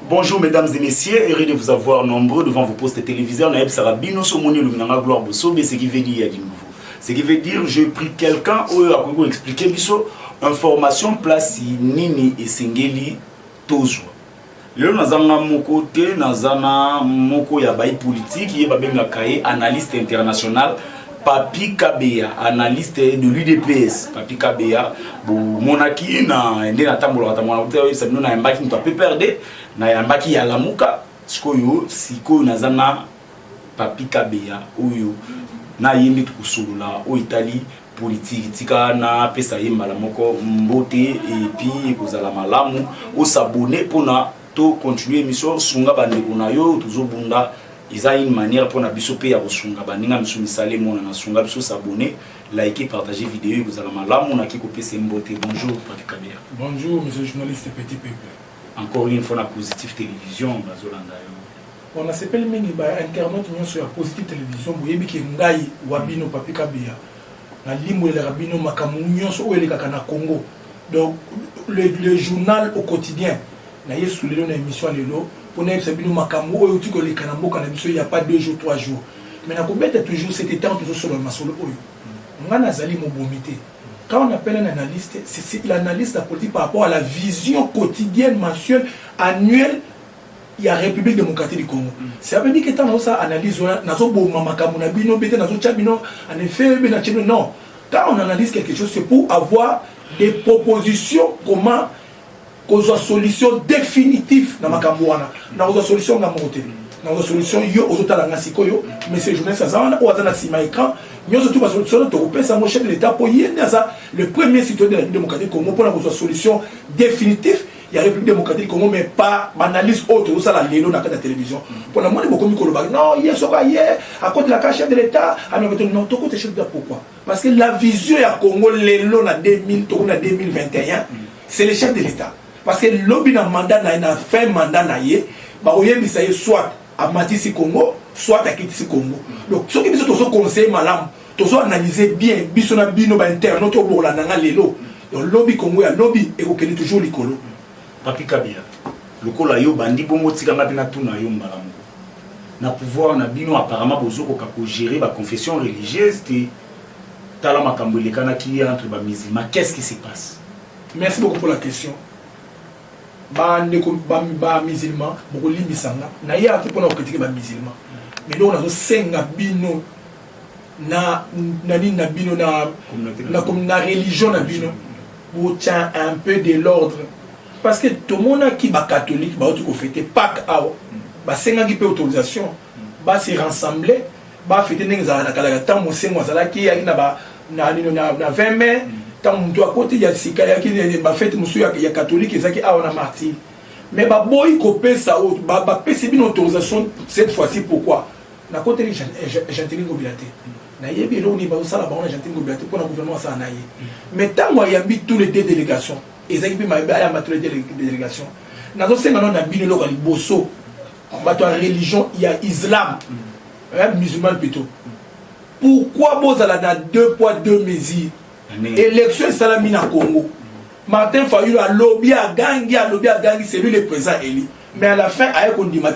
Bonjour mesdames et messieurs, heureux de vous avoir nombreux devant vos postes téléviseurs. Naïb Sarabino Somoni Luminanga Gloire Bosso, ce qui veut dire il y a du nouveau. Ce qui veut dire j'ai pris quelqu'un où a pu expliquer biso information place nini et singeli tozo. Le nazanga moko te nazana moko ya bayi politique yeba benga kaye analyste international. Papi Kabea, analyste de l'UDPS. Papi Kabea, monaki na ende na tambola tambola sabino na mbaki mtu apeperde na mbaki ya lamuka siko nazana Papi Kabea uyu na yimbi tukusulula o Italie politique tika na pesa yimba la moko mbote et puis kozala malamu o s'abonner pona to continuer mission sunga bande kuna yo tuzobunda. Il y a une manière pour nous de sunga baninga misu misale mona na sunga biso s'abonner, liker, partager vidéo vous allez malamu na ki kopé c'est mbote. Bonjour Papi Kabea. Bonjour monsieur le journaliste Petit Peuple. Encore une fois na Positive Télévision bazolanda yo. On a s'appelle mingi ba internet nyo sur Positive Télévision boyebi ki ngai wabino Papi Kabea. Na limbo le rabino makamu nyonso o elekaka na Congo. Donc le journal au quotidien na yesu lelo na émission lelo. Pour nous, il n'y a pas 2 jours, 3 jours. Mais toujours cet état toujours sur le masolo. Quand on appelle un analyste, c'est l'analyse de la politique par rapport à la vision quotidienne, mensuelle, annuelle. Il y a la République démocratique du Congo. Ça veut dire que quand on analyse, non. Quand on analyse quelque chose, c'est pour avoir des propositions comment qu'on soit solution définitive dans ma cambouana. Dans la solution dans la solution yo ozotala ngasiko yo mais ces journées ça on a na sima écran nous surtout la solution to pesa mo chef de l'état pour yenda ça le premier citoyen de la République démocratique Congo pour la solution définitive. Il y a la République démocratique Congo mais pas analyse autre ça la lelo na la télévision pour la monde beaucoup micro non hier soka hier à côté de la chef de l'état à non to côté chef de pourquoi parce que la vision ya Congo lelo na 2021 c'est le chef de l'état. Parce que lobby na mandat na fin mandat na ye ba oyembi ça soit à Matisi Congo soit à Kitisi Congo. Donc ce qui biso to so conseiller malam to so analyser bien biso na bino ba internaute au bola na lelo. Donc lobby Congo ya lobby et ko toujours likolo. Papi Kabea. Lokola yo bandi bongo tika ngapi na tuna yo mbalamu. Na pouvoir na bino apparemment bozoko ka ko gérer ba confession religieuse te tala makambo lekana ki entre ba musulmans. Qu'est-ce qui se passe? Merci beaucoup pour la question. Ba musulman beaucoup limbisanga na ya ko pona critiquer ba musulman mais donc on a senga bino na bino na religion na bino pour tient un peu de l'ordre parce que tout le monde qui ba catholique ba tout fêter Pâques ba senga qui peut autorisation ba se rassembler ba fêter n'engza na kala ta mo senga zala ki ya na 20 mai. Tant que à côté il y a des cas qui ma fête monsieur il y a catholique et ça qui a on a martyr mais ba boy copé ça ba c'est une autorisation cette fois-ci pourquoi na côté gentil mobilité na yebi lo ni ba ça la ba gentil mobilité pour le gouvernement ça na mais tant il y a mis tous les deux délégations et ça qui peut ma ya tous les délégations na zo senga na bino lo kali bosso ba to religion il y a islam musulman plutôt pourquoi bozala na 2 poids 2 mesures. Élection Salamina Congo. Martin Fayulu a lobby à Gangi, c'est lui le président élu. Mais à la fin,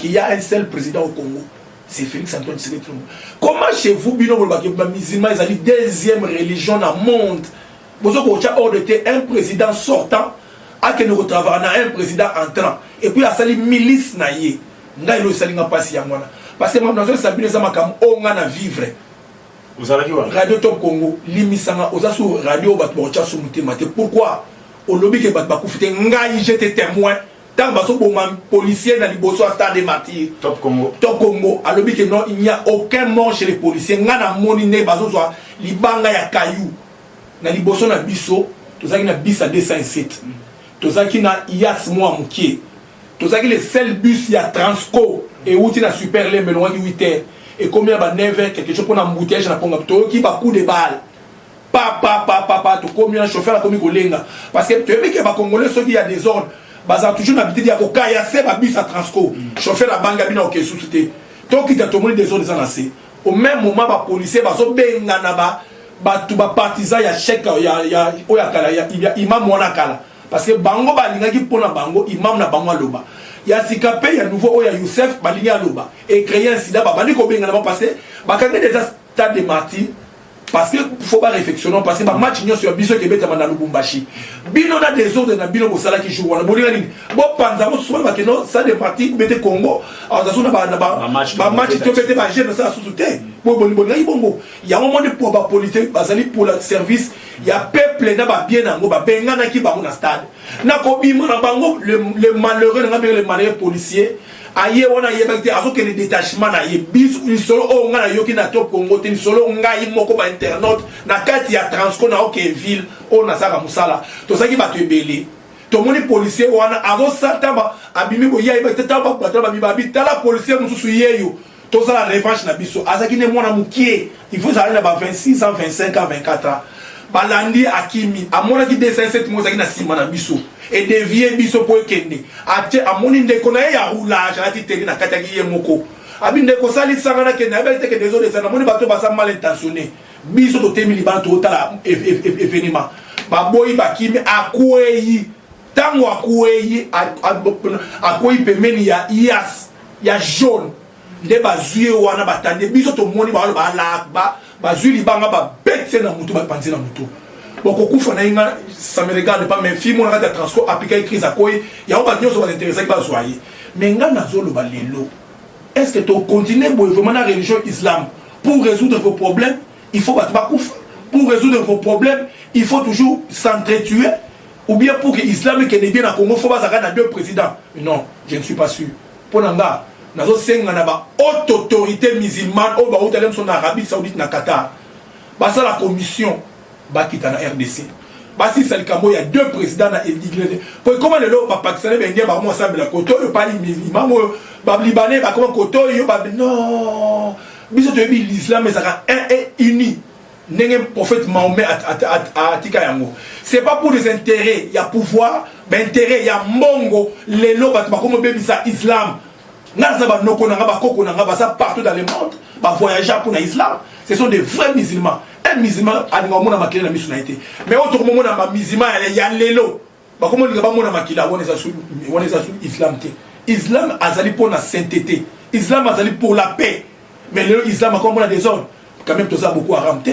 il y a un seul président au Congo. C'est Félix Antoine Tshisekedi. Comment chez vous, Bino, les musulmans, ils ont la deuxième religion dans le monde. Vous avez hors de un président sortant, à que nous retravaillons un président entrant. Et puis, il y a sali milice naïe. N'a il sali n'a pas si yamwana. Parce que maintenant, ça bien ça makam on a vivre. Radio Top Congo, limisanga ozasu radio batbocha sumuté maté. Pourquoi? Au lobby que batbakou fité ngai j'étais témoin. Tant baso bomam policier na liboso à stade des martyrs. Top Congo. À lobby que non il n'y a aucun mort chez les policiers. Ngana monine baso soit libanga ya kayou. Na liboso na biso, tozaki na bis à 207. Tozaki na IAS moi mukie. Tozaki le seul bus ya Transco et outi na super le melonga 8h. Et combien de 9 quelque chose pour l'embouteillage dans la Congo qui va coup de balle. Papa, combien de chauffeurs comme Kolenga. Parce que tu sais que les Congolais, ceux qui ont des ordres, ils ont toujours l'habitude de dire qu'il y a un bus à Transco. Chauffeur la banque a bien ok sous-souté. Donc il y a tout le monde des ordres des années. Au même moment, les policiers, ils ont bien les partisans, il y a chèque, il y a imam Monakala. Parce que Bango, il y a imam na Bango Loba. ya Sikape ya nouveau oya Youssef balingi aloba et créer un sida babandi ko benga na passer bakanga des stade de martyrs parce que faut pas réflexionner parce que ba match nyo sur biso kebeta na Lubumbashi bino na désordre na bino bosala ki jour wana bolinga nini bo panza bo souvent ba keno ça de martyrs bete Congo alors ça na ba match to bete ba jeune ça sous terre bo bolinga ibongo ya moment de pour ba politique bazali pour le service ya peuple na ba bien nango ba benga na ki ba na stade na ko bima na bango le malheureux na le malheureux policier aye wana yebakte azo ke le détachement na yebis ni solo o nga na yoki na top Congo te ni solo nga moko ba internaute na kati ya Transco na oke ville o na saka musala to saki ba to ebele to moni policier wana azo sata ba abimi bo ya yebakte taba ba mi ba bitala policier mususu yeyo to ça la revanche na biso azaki ne mwana mukie il faut aller na ba 26 ans 25 ans 24 ans balandi akimi amona ki 207 moza ki na sima na biso et devient biso po ekende ate amoni ndeko na ya roulage ati teli na kata ki ye moko abi ndeko sali sanga na kende abi teke désolé ça na moni bato basa mal intentionné biso to temi liba to tala événement ba boyi bakimi akueyi tango akueyi akueyi pemeni ya ias ya jaune nde bazuye wana batande biso to moni ba la bazui libanga ba bête na mutu ba panzi na mutu boko kufa na inga ça me regarde pas mais film on a des transport appliqué crise à quoi ya on va dire ça va intéresser ba soyer mais nga nazolo ba lelo est-ce que tu continues pour vraiment la religion islam pour résoudre vos problèmes il faut battre ba kufa pour résoudre vos problèmes il faut toujours s'entretuer ou bien pour que l'islam qui est bien à Congo faut pas ça dans deux présidents non je ne suis pas sûr pour nanga nazo senga na ba haute autorité musulmane au ba hôtel son Arabie Saoudite na Qatar ba ça la commission ba kita na RDC ba si salikambo il y a deux présidents na l'église pour comment le lo ba pakistanais ben ba mo sabela koto yo pa musulman ba libanais ba comment koto yo ba non biso to bi l'islam mais ça un et uni n'engem prophète Mahomet a tika yango c'est pas pour les intérêts il y a pouvoir ben intérêt il y a mbongo les lo ba comme bebisa islam Nazaba noko nanga ba koko nanga ba ça partout dans le monde ba voyager pour l'islam ce sont des vrais musulmans un musulman alinga mona makila na misuna été mais autre moment na ba musulman ya lelo ba komo linga ba mona makila wona za su islam te islam azali pour la sainteté islam azali pour la paix mais le islam comme on a des ordres quand même tout ça beaucoup haram te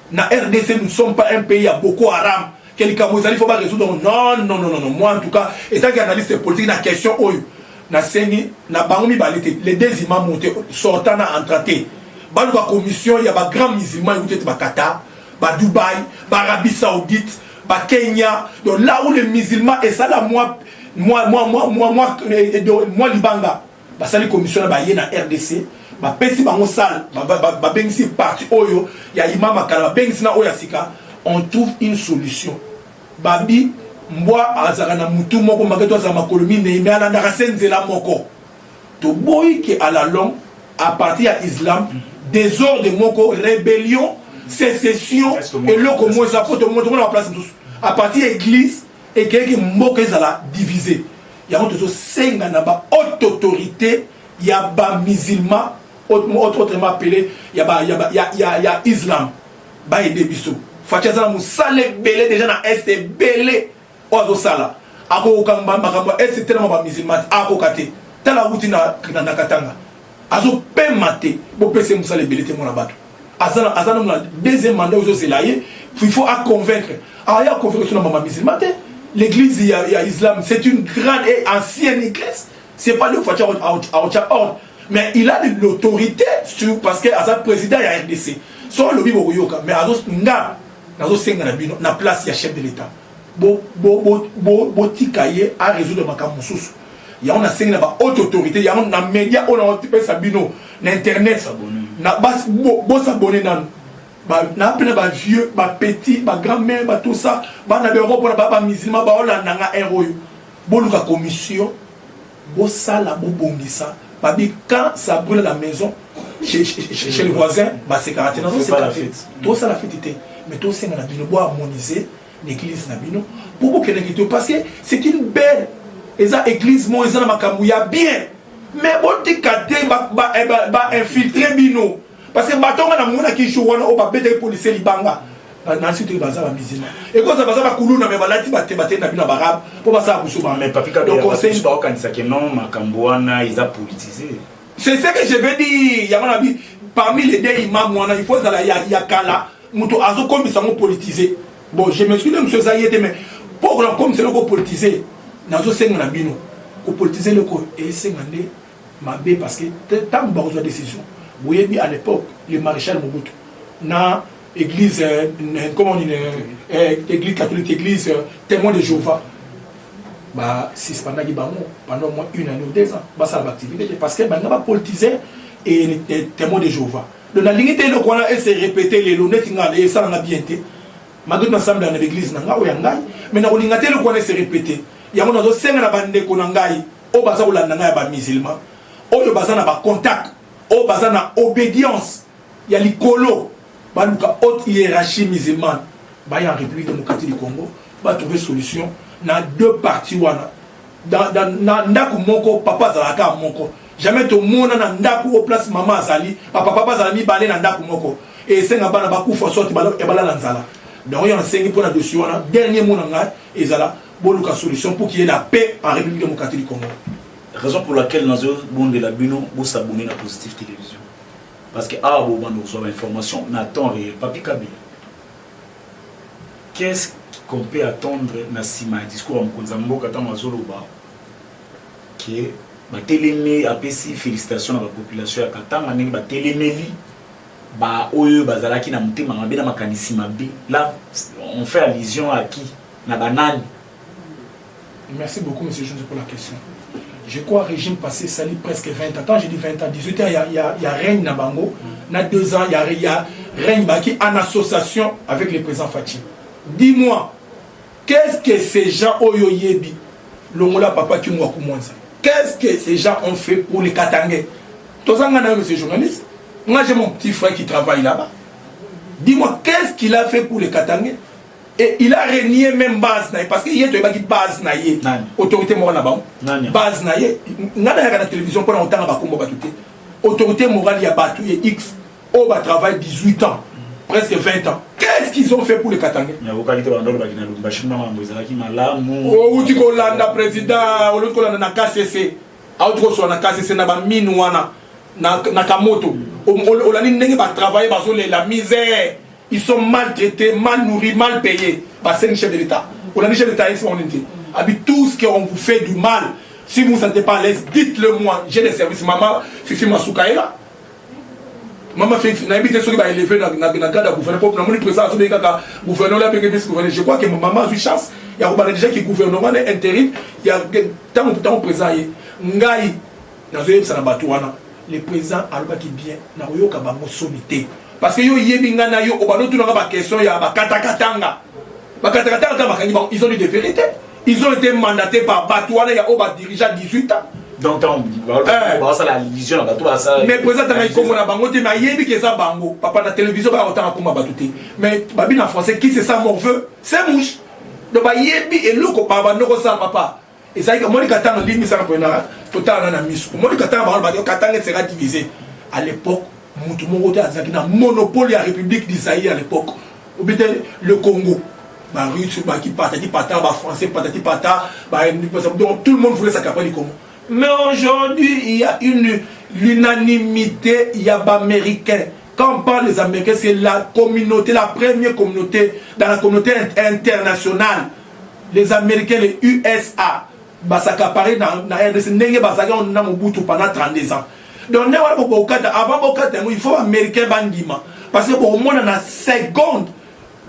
na RDC nous ne sommes pas un pays à beaucoup haram quelqu'un il faut pas résoudre non moi en tout cas étant qu'analyste politique la question oyo na sengi na bangomi balete les deux imams montés sortant na entraté balu ba commission il y a ba grand musulman écouté ba Qatar ba Dubaï ba Arabie Saoudite ba Kenya donc là où les musulmans et ça là moi libanga ba sali commission ba yé na RDC ba pesi bango sal ba bengisi parti oyo ya imam akala ba bengisi na oya sika on trouve une solution babi mboa azaka na mutu moko maketo za makolomi ne me ala ndaka senzela moko to boy ki à la longue à partir de l'islam désordre moko rébellion sécession et le comment ça peut tout le monde en place tous à partir église et que moko ezala divisé il y a autre senga na ba haute autorité il y a ba musulman autrement appelé il y a islam ba aider biso fatia za musale belé déjà na est belé ozo sala ako kamba makambo est tellement ba musulman ako kate tala wuti na katanga azo pe maté bo pese musale belé te mona bato azana na deuxième mandat ozo selaye il faut à convaincre il y a convaincre na mama musulman te l'église il y a islam c'est une grande et ancienne église c'est pas le fatia ordre mais il a de l'autorité parce que à sa président il y a RDC so lobi bo yoka mais azo nga nazo senga na bino na place ya chef de l'état bo tikaye à résoudre makambo mususu ya on a senga ba haute autorité ya on na média on a type sabino na internet na bas bo s'abonner nan ba na pena ba vieux ba petit ba grand-mère ba tout ça ba na Europe na ba musulman ba olanda nga héros bo luka commission bo sala bo bongisa ba bi quand ça brûle la maison chez le voisin ba c'est caractère non c'est pas la fête tout ça la fête mais tout ça na bino bo harmoniser l'église na bino pour que les parce que c'est une belle église mo ezana makambu ya bien mais bon tikate ba infiltrer bino parce que batonga na mona ki jowana o ba bete policier libanga na suite baza ba musulman et quand ça baza ba kuluna mais balati batebate na bino barabe pour basa buso ba mais papi ka donc conseil pas kanisa que non makambwana ils a politisé c'est ce que je veux dire yamana bi parmi les deux imams wana il faut ça ya kala muto azo comme ça mo politisé bon je m'excuse monsieur Zayete mais pour comme c'est le ko politisé nazo senga na bino ko politiser le ko et sengande mabe parce que tant ba besoin décision vous à l'époque le maréchal Mobutu na église comment on dit église catholique église témoin de Jéhovah bah si pendant au moins 1 année ou 2 ans bah ça l'activité parce que bah n'a pas politisé et témoin de Jéhovah donc la ligne le quoi et c'est répéter les lunettes et ça on a bien été malgré ensemble dans l'église nanga o yangai mais na olingate le quoi c'est répéter yango nazo senga na bande ko nangai o baza ko landa na ba musulman o yo baza na ba contact o baza na obédience ya likolo baluka haute hiérarchie musulmane ba en République démocratique du Congo ba trouver solution na deux parties wana dans ndako moko papa zalaka moko jamais to mona na ndako au place mama azali papa zalami balé na ndako moko et senga bana ba kufa sorti bala e bala na nzala donc on sengi pour na dossier wana dernier mot nga ezala boluka solution pour qu'il y ait la paix en République démocratique du Congo. Raison pour laquelle nous avons de la Bino pour s'abonner à Positive Télévision. Parce que ah bon nous avons l'information na temps réel papi Kabila. Qu'est-ce qu'on peut attendre na sima discours en Konzambo kata mazoloba qui ba télémé apesi félicitations à la population ya Katanga ndenge ba téléméli ba oyo bazalaki na mutema mabe na makanisi mabe. Là on fait allusion à qui na banane. Merci beaucoup, M. Jones, pour la question. Je crois que le régime passé, ça lit presque 20 ans. Quand je dis 20 ans, 18 ans, il y a règne Nabango. Il y a 2 ans, il y a règne Baki en association avec le président Fatim. Dis-moi, qu'est-ce que ces gens Oyo Yebi, Longola Papa Kimwa Koumonza, qu'est-ce que ces gens ont fait pour les Katangais? Tous les gens, M. journaliste, moi j'ai mon petit frère qui travaille là-bas. Dis-moi, qu'est-ce qu'il a fait pour les Katangais? Et il a régné même base parce qu'il y a des base naïe autorité morale là-bas base naïe n'a pas la télévision pendant longtemps à combat battu autorité morale il y a battu et X au bas travail 18 ans presque 20 ans qu'est-ce qu'ils ont fait pour les Katangais il y a aucun qui te rend le bagina le bachima mamboza qui malamu oh tu kolanda président au lieu kolanda na KCC autre soit na KCC na ba mine wana na kamoto on la ndenge ba travailler bazo la misère. Ils sont maltraités, mal nourris, mal payés. Bah, c'est un chef de l'État. On a un chef de l'État ici, on dit. Avec tout ce qu'on vous fait du mal, si vous ne vous sentez pas à l'aise, dites-le moi. J'ai des services. Maman, Fifi Masuka est là. Maman, Fifi, n'a évité ceux qui vont élever dans le cadre du gouvernement. Pour nous, président, je crois que maman a eu chance. Il y a des gens qui gouvernement intérim. Il y a tant de président. Ngai, le président a dit bien, n'a pas eu de sommité. Parce que yo yebinga na yo obano tu n'as pas question ya bakatakatanga ils ont dit des vérités ils ont été mandatés par Batouana ya oba dirigeant 18 ans donc ça la religion Batouana ça mais président na ikomo na bango te na yebi ke ça bango papa na télévision ba autant comme Batouté mais babi na français qui c'est ça morveux c'est mouche donc ba yebi et loko papa ndoko ça papa et ça que moi katanga limi ça ko na total na misu moi katanga ba katanga sera divisé à l'époque un monopole à la République d'Isaïe à l'époque. Le Congo. Qui patati pata, français patati pata, donc tout le monde voulait s'accaparer du Congo. Mais aujourd'hui, il y a l'unanimité, il y a Américains. Quand on parle des Américains, c'est la communauté, la première communauté, dans la communauté internationale. Les Américains, les USA, s'accaparer dans la RDC, on a Mobutu pendant 32 ans. Donc, avant il faut américain bandima parce que au moins dans la seconde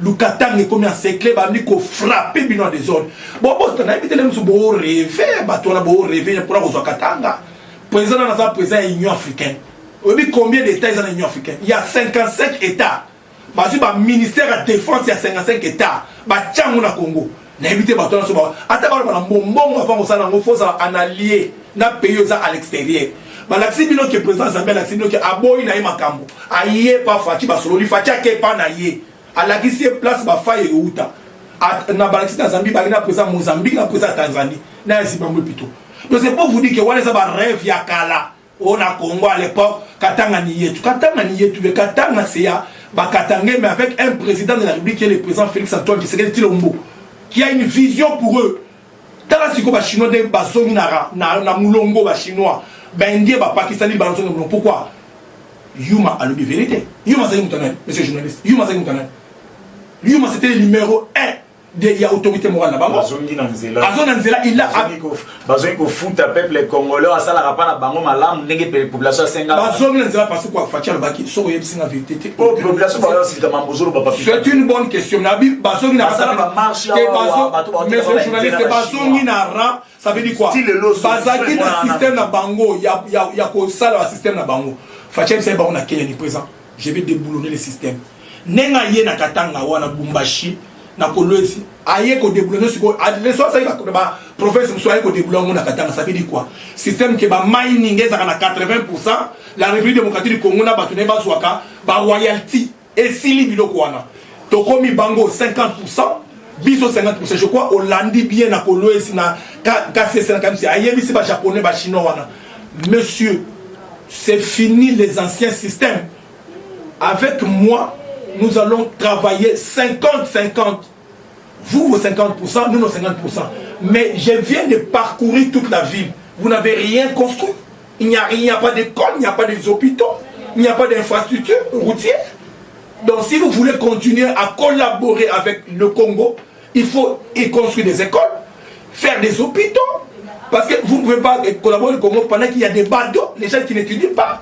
le Katanga est comme un secret il faut frapper bien des zones bon on a évité les gens beau rêver on a beau rêver pour avoir Katanga président dans sa président Union africaine combien d'États dans l'Union africaine il y a 55 États parce que le ministère de la défense il y a 55 États tchango na Congo na évité bateau so ba ata ba na mbongo avant ça na faut ça un allié na pays à l'extérieur. Malaxi bino que président Zambia Malaxi bino que aboyi na makambo aye pa fati ba solo li fati ke pa na ye alakisi place ba faye uta na Malaxi na Zambie ba na président Mozambique na président Tanzanie na Zimbabwe plutôt donc c'est pour vous dire que wale ça ba rêve ya kala on a Congo à l'époque Katanga ni yetu le Katanga c'est ya Bakatangé, mais avec un président de la République qui est le président Félix Antoine Tshisekedi Tshilombo, qui a une vision pour eux. Dans la Siko, les Chinois, des Basoni, na Moulongo, les Chinois, Bendié, Pakistani, Balançon, pourquoi? Yuma a le vérité. Yuma, c'est un monsieur journaliste. Yuma, c'est un Yuma, c'était le numéro 1 de l'autorité morale là-bas. Bazongi Nanzela, il a. Bazongi ko fout à peuple les Congolais, à ça la rapana na bango malam, n'enge population 5 ans. Bazongi Nanzela parce que quoi, Fatia Baki, so yeb singa vérité. Oh, population ba si tama mbozolo ba papi. C'est une bonne question. Nabi Bazongi na ça va marcher. Monsieur journaliste, Bazongi na ra, ça veut dire quoi? Bazaki na système na bango, ya ko ça le système na bango. Fatia c'est ba on a Kenya présent. Je vais déboulonner le système. Nenga ye na Katanga wana Bumbashi. Na kolwezi aye ko déboulonner siko les soins ça ba professeur soit ko déboulonner na Katanga ça veut dire quoi système que ba mining ezaka na 80% la République démocratique du Congo na batune ba zwaka ba royalty et sili biloko wana to komi bango 50% biso 50% je crois Hollandi bien na kolwezi na KCC na kamsi aye bisi ba japonais ba chinois wana monsieur c'est fini les anciens systèmes avec moi. Nous allons travailler 50-50. Vous, vos 50%, nous, nos 50%. Mais je viens de parcourir toute la ville. Vous n'avez rien construit. Il n'y a pas d'école, il n'y a pas des hôpitaux, il n'y a pas d'infrastructure routière. Donc, si vous voulez continuer à collaborer avec le Congo, il faut y construire des écoles, faire des hôpitaux. Parce que vous ne pouvez pas collaborer avec le Congo pendant qu'il y a des badauds, les gens qui n'étudient pas.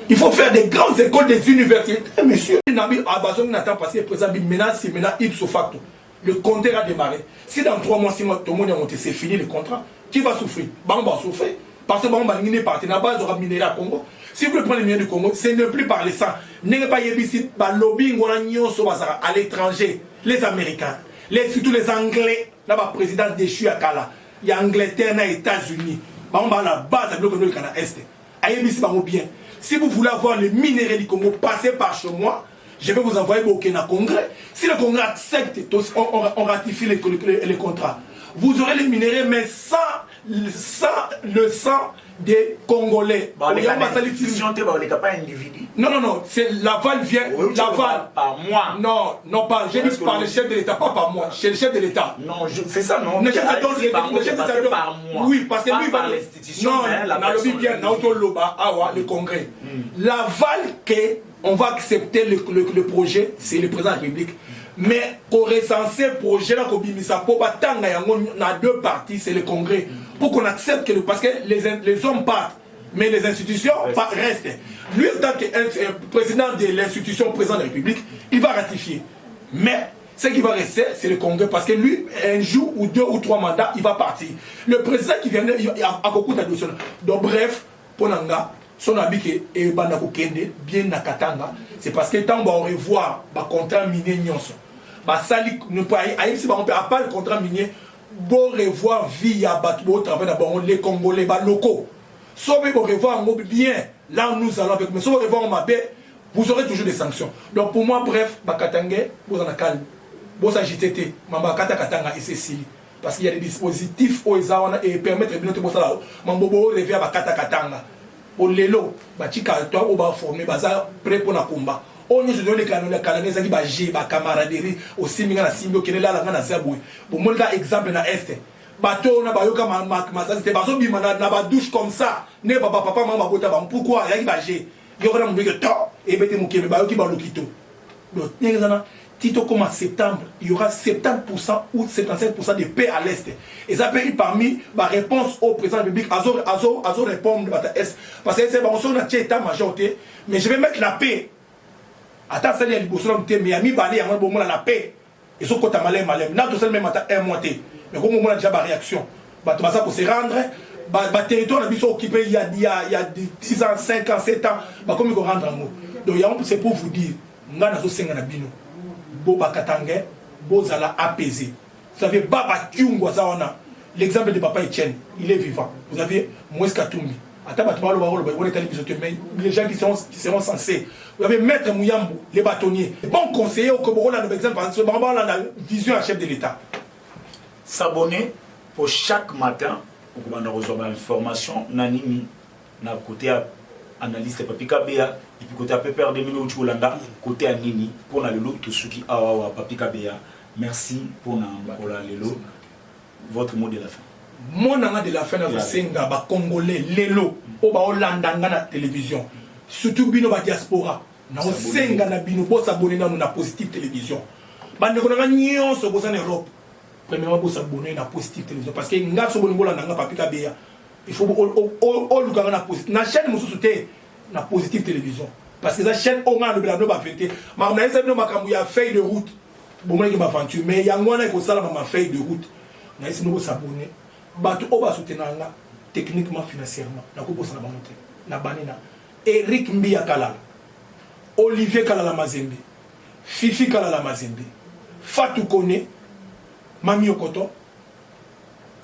Il faut faire des grandes écoles, des universités. Monsieur, Nabi Abazon n'attend pas si le président dit maintenant, c'est maintenant ipso facto. Le contrat a démarré. Si dans 3 mois, 6 mois, tout le monde est monté, c'est fini le contrat. Qui va souffrir? Bang va souffrir. Parce que Bang va miner partir. La base aura minéré à Congo. Si vous voulez prendre les minéraux du Congo, ce n'est plus par les sangs. N'est pas ici, lobbying à l'étranger. Les Américains, surtout les Anglais, là-bas, président déchu à Kala. Il y a Angleterre, il y a États-Unis. Bang va à la base, à le Canada Est. Aïe, Bang bien. Si vous voulez avoir les minéraux du Congo, passez par chez moi. Je vais vous envoyer au Congrès. Si le Congrès accepte, on ratifie les contrats. Vous aurez les minéraux, mais sans le sang des Congolais. Non. C'est l'aval vient. L'aval. Par moi. Non, pas. J'ai dit par le chef de l'État, pas par moi. Chez le chef de l'État. Non, c'est ça, non. Le chef de l'État par moi. Oui, parce que lui va. L'institution. Non, le Congrès. L'aval qu'on va accepter le projet, c'est le président de la République. Mais pour recenser le projet, on a 2 parties, c'est le Congrès. Pour qu'on accepte que parce que les hommes partent, mais les institutions restent. Lui, en tant que président de l'institution, président de la République, il va ratifier. Mais ce qui va rester, c'est le Congrès. Parce que lui, un jour ou 2 ou 3 mandats, il va partir. Le président qui vient, il a beaucoup d'adoption. Donc, bref, pour Nanga, son habit qui est bien na Katanga, c'est parce que tant qu'on revoir le contrat minier Nyonso. Sali ne peut pas le contrat minier, bon revoir via Batbo, travail d'abord les Congolais, locaux. Sauf que vous revoir bien, là où nous allons avec, mais sauf que revoir en vous aurez toujours des sanctions. Donc pour moi, bref, Bakatangé, vous en avez calme. Vous agitez, Mambakata Katanga et Cécile. Parce qu'il y a des dispositifs où ils ont et permettre de bien ça. Mambobo revient à Bakata Katanga. Au Lelo, Batika, toi, on va former, Baza, prêt pour la combat. On nous donne les canadiens qui va gérer la camaraderie aussi minga na simbo qui est là na zaboué pour moi là exemple na est bateau na bayoka ma c'était bazo bima na ba douche comme ça ne papa maman bota ba pourquoi ya qui va gérer yoko na mbeke to et bete mukebe bayoki ba lokito donc n'engana tito comme en septembre il y aura 70% ou 75% de paix à l'est et ça peut être parmi ma réponse au président de la République azo répondre à est parce que c'est bon on a état majorité mais je vais mettre la paix. Attends, ça y a des mais ami balé à la paix. Ils sont contre malem. N'a tout seul même un mois. Mais comme on a déjà ma réaction, ça pour se rendre, le territoire a occupé il y a 10 ans, 5 ans, 7 ans. Comme il faut rendre en nous. Donc c'est pour vous dire, nous avons 5 ans à Bino. Boba Katangé, Bozala apaisé. Vous savez, Baba Kyungo Zawana, l'exemple de Papa Etienne, il est vivant. Vous avez Moïse Katumbi. Les gens qui seront censés. Vous avez Maître Mouyambo, les bâtonniers. Bon conseiller au Coboro, par exemple, parce que on a la vision à chef de l'État. S'abonner pour chaque matin, pour qu'on ait une information, nanini, na côté analyste Papi Kabea et puis côté Pepper de Mino Cholanda côté Anini pour na lelo tout ce qui a Papi Kabea. Merci pour na kola lelo. Votre mot de la fin. Mon anga de la fin na senga ba congolais lelo o ba Hollanda na télévision. Surtout bino ba diaspora. Na senga na bino bo s'abonner na Positive Télévision. Ba ne konanga nyonso bo en Europe. Premièrement bo s'abonner na Positive Télévision parce que nga so boningola nanga Papi Kabea. Il faut o lukanga na Positive na chaîne mususu te na Positive Télévision parce que ça chaîne on a le blabla ba fêter. Ma na esa bino makambu ya feuille de route. Bon moi ki ba aventure mais yango na ko sala ma feuille de route. Na esi no s'abonner. Bato oba soutenir techniquement financièrement na ko bossa na bamonte na banina Eric Mbia Kalala Olivier Kalala Mazembe Fifi Kalala Mazembe Fatou Kone Mami Okoto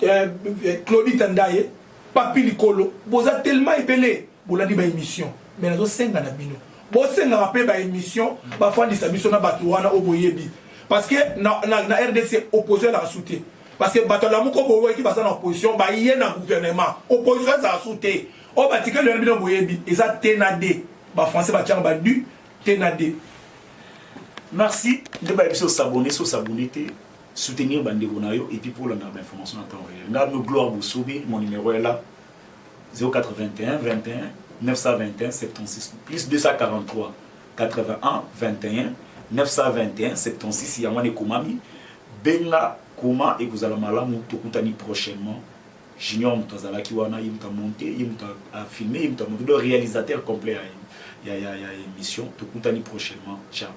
Claudie Tandaye Papi Likolo boza tellement épelé bolandi ba émission mais nazo senga na bino bo senga rappel ba émission ba fandi sa biso na bato wana oboyebi parce que na RDC opposé à la soutien. Parce que Batala Mouko Boye qui va en opposition, bah il y a un gouvernement. Opposition ça a sauté. Oh bah tika le bidon boyebi, et ça tenadé. Bah français bah tiens bah du tenadé. Merci de s'abonner, soutenir Bande Bonayo et puis pour l'information en temps réel. Nous Gloire Boussobi, mon numéro est là 081 21 921 76 plus 243 81 21 921 76 Yamane Komami Benga Comment et vous allez malamu tokutani prochainement. Junior Mutazala qui wana yimta monter, yimta filmer, yimta monter le réalisateur complet il y a émission tokutani prochainement. Ciao.